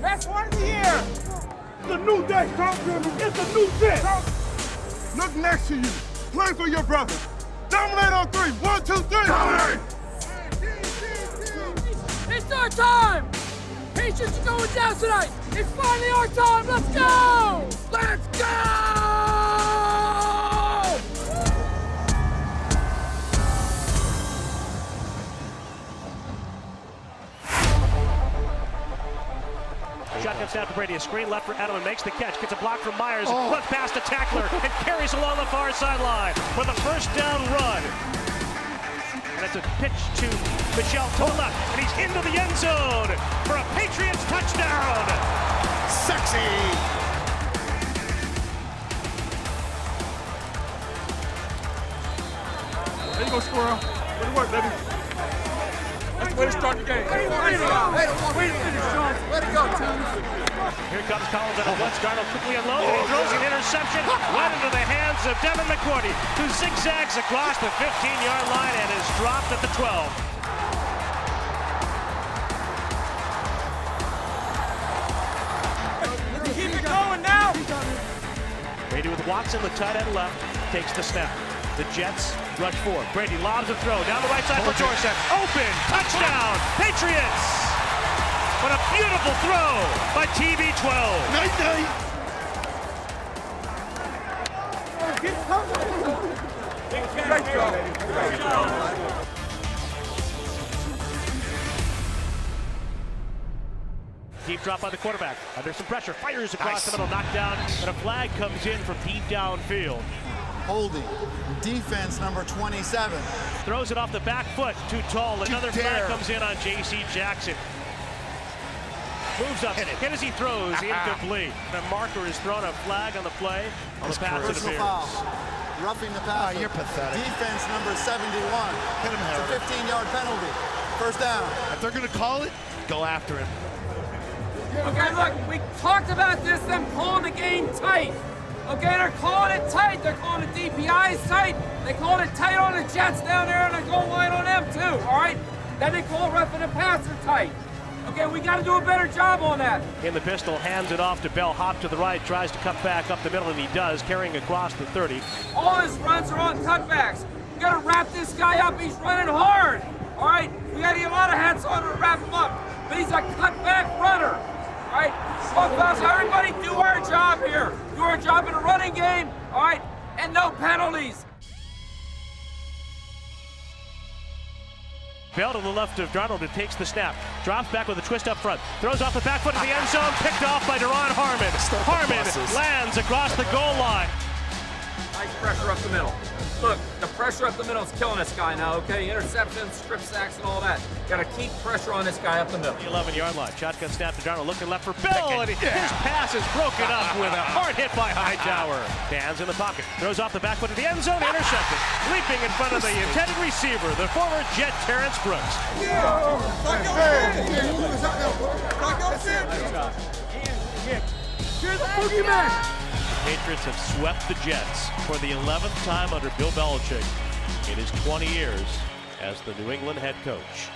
Best one of the year. It's a new day, coach. It's a new day. Look next to you. Play for your brother. Dominate on three. 1, 2, 3. Dominate. It's our time. Patriots are going down tonight. It's finally our time. Let's go. Let's go. Shotgun snap to Brady, a screen left for Edelman, makes the catch, gets a block from Myers, runs past the tackler, and carries along the far sideline for the first down run. And it's a pitch to Michel to the left, and he's into the end zone for a Patriots touchdown. Sexy. There you go, Squirrel. Good work, baby. That's the way to start the game. Way to finish, Sean. Let it go, Tom. Here comes Collins on a blitz. Darnold quickly unloads, and he throws an interception right into the hands of Devin McCourty, who zigzags across the 15-yard line and is dropped at the 12. Keep it going now. Brady with Watson, the tight end left, takes the snap. The Jets rush forward. Brady lobs a throw down the right side for Dorsett. Open, touchdown, Patriots! What a beautiful throw by TB12. Night. Deep drop by the quarterback. Under some pressure, fires across the middle, knocked down, and a flag comes in from deep downfield. Holding. Defense number 27. Throws it off the back foot, too tall. Another flag comes in on J.C. Jackson. Moves up, hit as he throws, incomplete. The marker has thrown a flag on the play on the pass Personal interference. foul. Roughing the passer. You're pathetic. Defense number 71. Hit him, It's a Harold. 15-yard penalty. First down. If they're going to call it, go after him. Okay, look, we talked about this, them pulling the game tight. Okay, they're calling it tight. They're calling it DPIs tight. They called it tight on the Jets down there, and the goal line on them too, all right? Then they call roughing the passer tight. Okay, we got to do a better job on that. In the pistol, hands it off to Bell, hop to the right, tries to cut back up the middle, and he does, carrying across the 30. All his runs are on cutbacks. We got to wrap this guy up. He's running hard, all right? We got to get a lot of hats on to wrap him up, but he's a cutback runner. All right, well, fellas, everybody do our job here. Do our job in the running game, all right, and no penalties. Bell to the left of Darnold, who takes the snap. Drops back with a twist up front. Throws off the back foot of the end zone, picked off by Deron Harmon. Harmon lands across the goal line. Nice pressure up the middle. Look, the pressure up the middle is killing this guy now, okay? Interceptions, strip sacks, and all that. Got to keep pressure on this guy up the middle. The 11-yard line. Shotgun snap to Darnold, looking left for Bell, and his pass is broken up with a hard hit by Hightower. Hands in the pocket. Throws off the back foot of the end zone, intercepted. Leaping in front of the intended receiver, the former Jet Terrence Brooks. Here's the boogeyman! The Patriots have swept the Jets for the 11th time under Bill Belichick in his 20 years as the New England head coach.